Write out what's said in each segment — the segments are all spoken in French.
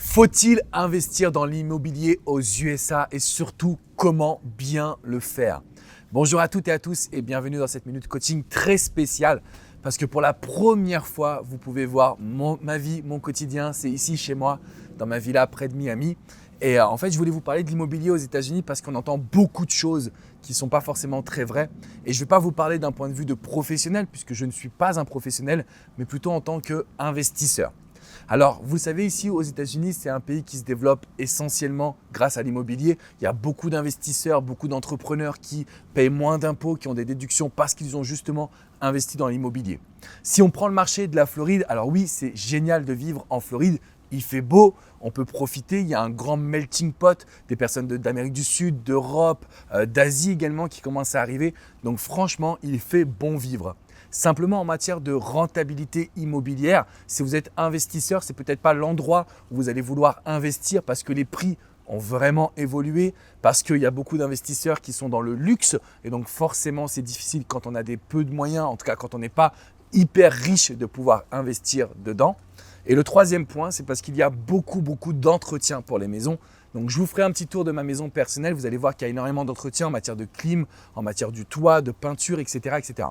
Faut-il investir dans l'immobilier aux USA et surtout comment bien le faire? Bonjour à toutes et à tous et bienvenue dans cette minute coaching très spéciale parce que pour la première fois, vous pouvez voir ma vie, mon quotidien, c'est ici chez moi, dans ma villa près de Miami. Et en fait, je voulais vous parler de l'immobilier aux États-Unis parce qu'on entend beaucoup de choses qui ne sont pas forcément très vraies. Et je ne vais pas vous parler d'un point de vue de professionnel puisque je ne suis pas un professionnel, mais plutôt en tant qu'investisseur. Alors, vous savez, ici aux États-Unis, c'est un pays qui se développe essentiellement grâce à l'immobilier. Il y a beaucoup d'investisseurs, beaucoup d'entrepreneurs qui payent moins d'impôts, qui ont des déductions parce qu'ils ont justement investi dans l'immobilier. Si on prend le marché de la Floride, alors oui, c'est génial de vivre en Floride. Il fait beau, on peut profiter, il y a un grand melting pot des personnes d'Amérique du Sud, d'Europe, d'Asie également qui commencent à arriver. Donc franchement, il fait bon vivre. Simplement en matière de rentabilité immobilière, si vous êtes investisseur, c'est peut-être pas l'endroit où vous allez vouloir investir parce que les prix ont vraiment évolué, parce qu'il y a beaucoup d'investisseurs qui sont dans le luxe et donc forcément c'est difficile quand on a des peu de moyens, en tout cas quand on n'est pas hyper riche de pouvoir investir dedans. Et le troisième point, c'est parce qu'il y a beaucoup d'entretien pour les maisons. Donc je vous ferai un petit tour de ma maison personnelle, vous allez voir qu'il y a énormément d'entretien en matière de clim, en matière du toit, de peinture, etc. etc.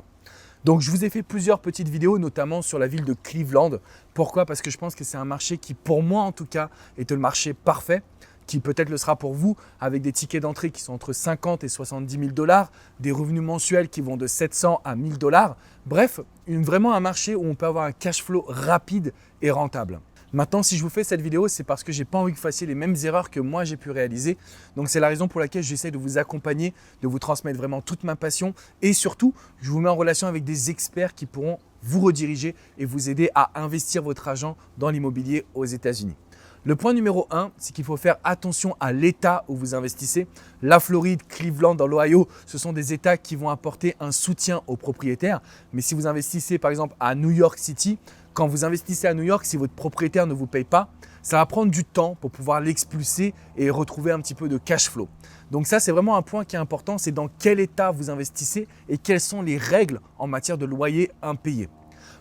Donc je vous ai fait plusieurs petites vidéos, notamment sur la ville de Cleveland. Pourquoi? Parce que je pense que c'est un marché qui, pour moi en tout cas, est le marché parfait, qui peut-être le sera pour vous, avec des tickets d'entrée qui sont entre 50 et 70 000 $, des revenus mensuels qui vont de 700 à 1000 $. Bref, vraiment un marché où on peut avoir un cash flow rapide et rentable. Maintenant, si je vous fais cette vidéo, c'est parce que je n'ai pas envie que vous fassiez les mêmes erreurs que moi j'ai pu réaliser. Donc, c'est la raison pour laquelle j'essaie de vous accompagner, de vous transmettre vraiment toute ma passion. Et surtout, je vous mets en relation avec des experts qui pourront vous rediriger et vous aider à investir votre argent dans l'immobilier aux États-Unis. Le point numéro 1, c'est qu'il faut faire attention à l'État où vous investissez. La Floride, Cleveland, dans l'Ohio, ce sont des États qui vont apporter un soutien aux propriétaires. Mais si vous investissez par exemple à New York City, quand vous investissez à New York, si votre propriétaire ne vous paye pas, ça va prendre du temps pour pouvoir l'expulser et retrouver un petit peu de cash flow. Donc ça, c'est vraiment un point qui est important, c'est dans quel état vous investissez et quelles sont les règles en matière de loyer impayé.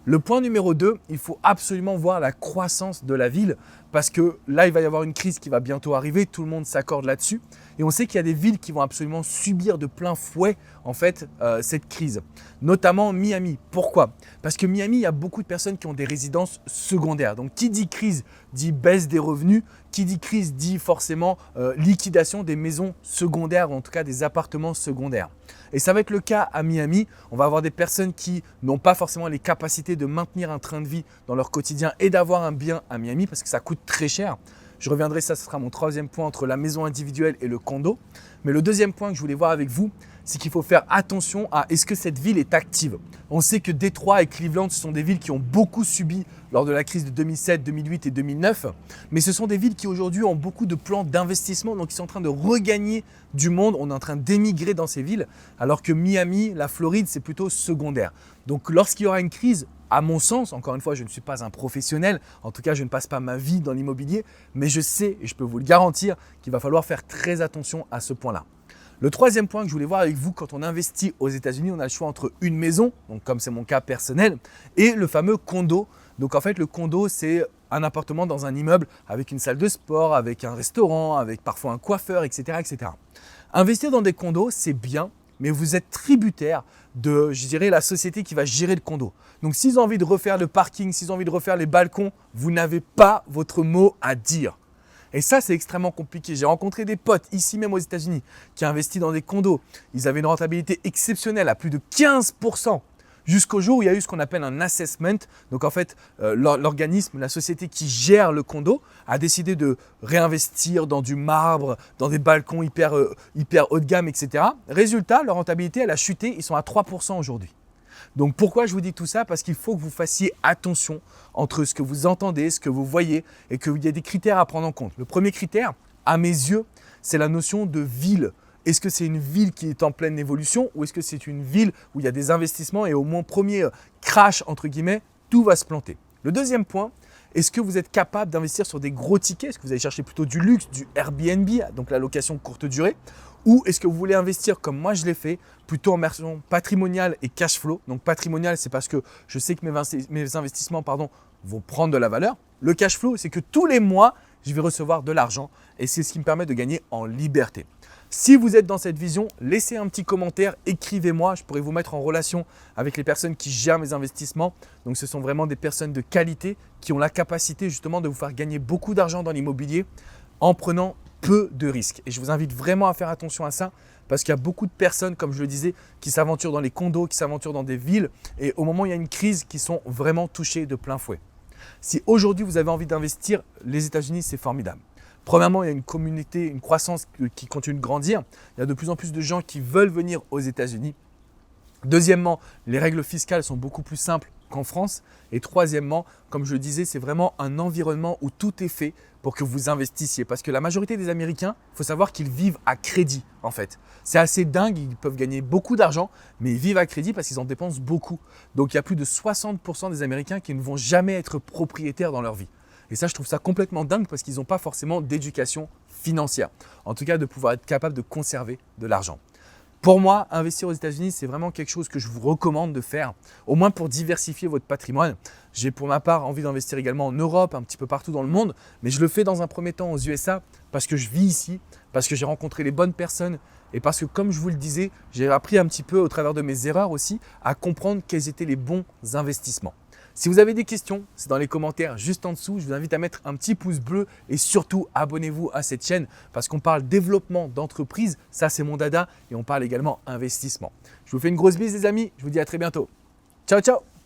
Le point numéro 2, il faut absolument voir la croissance de la ville parce que là, il va y avoir une crise qui va bientôt arriver, tout le monde s'accorde là-dessus. Et on sait qu'il y a des villes qui vont absolument subir de plein fouet en fait cette crise, notamment Miami. Pourquoi? Parce que Miami, il y a beaucoup de personnes qui ont des résidences secondaires. Donc qui dit crise dit baisse des revenus, qui dit crise dit forcément liquidation des maisons secondaires ou en tout cas des appartements secondaires. Et ça va être le cas à Miami. On va avoir des personnes qui n'ont pas forcément les capacités de maintenir un train de vie dans leur quotidien et d'avoir un bien à Miami parce que ça coûte très cher. Je reviendrai, ça ce sera mon troisième point entre la maison individuelle et le condo. Mais le deuxième point que je voulais voir avec vous, c'est qu'il faut faire attention à est-ce que cette ville est active. On sait que Détroit et Cleveland, ce sont des villes qui ont beaucoup subi lors de la crise de 2007, 2008 et 2009. Mais ce sont des villes qui aujourd'hui ont beaucoup de plans d'investissement, donc ils sont en train de regagner du monde. On est en train d'émigrer dans ces villes, alors que Miami, la Floride, c'est plutôt secondaire. Donc lorsqu'il y aura une crise, à mon sens, encore une fois, je ne suis pas un professionnel, en tout cas je ne passe pas ma vie dans l'immobilier, mais je sais et je peux vous le garantir qu'il va falloir faire très attention à ce point-là. Le troisième point que je voulais voir avec vous, quand on investit aux États-Unis, on a le choix entre une maison, donc comme c'est mon cas personnel, et le fameux condo. Donc en fait, le condo, c'est un appartement dans un immeuble avec une salle de sport, avec un restaurant, avec parfois un coiffeur, etc. etc. Investir dans des condos, c'est bien, mais vous êtes tributaire de, je dirais, la société qui va gérer le condo. Donc s'ils ont envie de refaire le parking, s'ils ont envie de refaire les balcons, vous n'avez pas votre mot à dire. Et ça, c'est extrêmement compliqué. J'ai rencontré des potes ici même aux États-Unis qui ont investi dans des condos. Ils avaient une rentabilité exceptionnelle à plus de 15%. Jusqu'au jour où il y a eu ce qu'on appelle un assessment. Donc en fait, l'organisme, la société qui gère le condo a décidé de réinvestir dans du marbre, dans des balcons hyper haut de gamme, etc. Résultat, leur rentabilité, elle a chuté. Ils sont à 3% aujourd'hui. Donc pourquoi je vous dis tout ça? Parce qu'il faut que vous fassiez attention entre ce que vous entendez, ce que vous voyez et qu'il y a des critères à prendre en compte. Le premier critère, à mes yeux, c'est la notion de ville. Est-ce que c'est une ville qui est en pleine évolution ou est-ce que c'est une ville où il y a des investissements et au moins premier crash, entre guillemets, tout va se planter? Le deuxième point, est-ce que vous êtes capable d'investir sur des gros tickets? Est-ce que vous allez chercher plutôt du luxe, du Airbnb, donc la location courte durée? Ou est-ce que vous voulez investir comme moi je l'ai fait, plutôt en version patrimoniale et cash flow? Donc patrimonial, c'est parce que je sais que mes investissements vont prendre de la valeur. Le cash flow, c'est que tous les mois, je vais recevoir de l'argent et c'est ce qui me permet de gagner en liberté. Si vous êtes dans cette vision, laissez un petit commentaire, écrivez-moi, je pourrais vous mettre en relation avec les personnes qui gèrent mes investissements. Donc ce sont vraiment des personnes de qualité qui ont la capacité justement de vous faire gagner beaucoup d'argent dans l'immobilier en prenant peu de risques. Et je vous invite vraiment à faire attention à ça parce qu'il y a beaucoup de personnes, comme je le disais, qui s'aventurent dans les condos, qui s'aventurent dans des villes et au moment où il y a une crise, qui sont vraiment touchées de plein fouet. Si aujourd'hui vous avez envie d'investir, les États-Unis, c'est formidable. Premièrement, il y a une communauté, une croissance qui continue de grandir. Il y a de plus en plus de gens qui veulent venir aux États-Unis. Deuxièmement, les règles fiscales sont beaucoup plus simples qu'en France. Et troisièmement, comme je le disais, c'est vraiment un environnement où tout est fait pour que vous investissiez. Parce que la majorité des Américains, il faut savoir qu'ils vivent à crédit en fait. C'est assez dingue, ils peuvent gagner beaucoup d'argent, mais ils vivent à crédit parce qu'ils en dépensent beaucoup. Donc il y a plus de 60% des Américains qui ne vont jamais être propriétaires dans leur vie. Et ça, je trouve ça complètement dingue parce qu'ils n'ont pas forcément d'éducation financière. En tout cas, de pouvoir être capable de conserver de l'argent. Pour moi, investir aux États-Unis, c'est vraiment quelque chose que je vous recommande de faire, au moins pour diversifier votre patrimoine. J'ai pour ma part envie d'investir également en Europe, un petit peu partout dans le monde, mais je le fais dans un premier temps aux USA parce que je vis ici, parce que j'ai rencontré les bonnes personnes et parce que, comme je vous le disais, j'ai appris un petit peu au travers de mes erreurs aussi à comprendre quels étaient les bons investissements. Si vous avez des questions, c'est dans les commentaires juste en dessous. Je vous invite à mettre un petit pouce bleu et surtout abonnez-vous à cette chaîne parce qu'on parle développement d'entreprise, ça c'est mon dada, et on parle également investissement. Je vous fais une grosse bise les amis, je vous dis à très bientôt. Ciao ciao.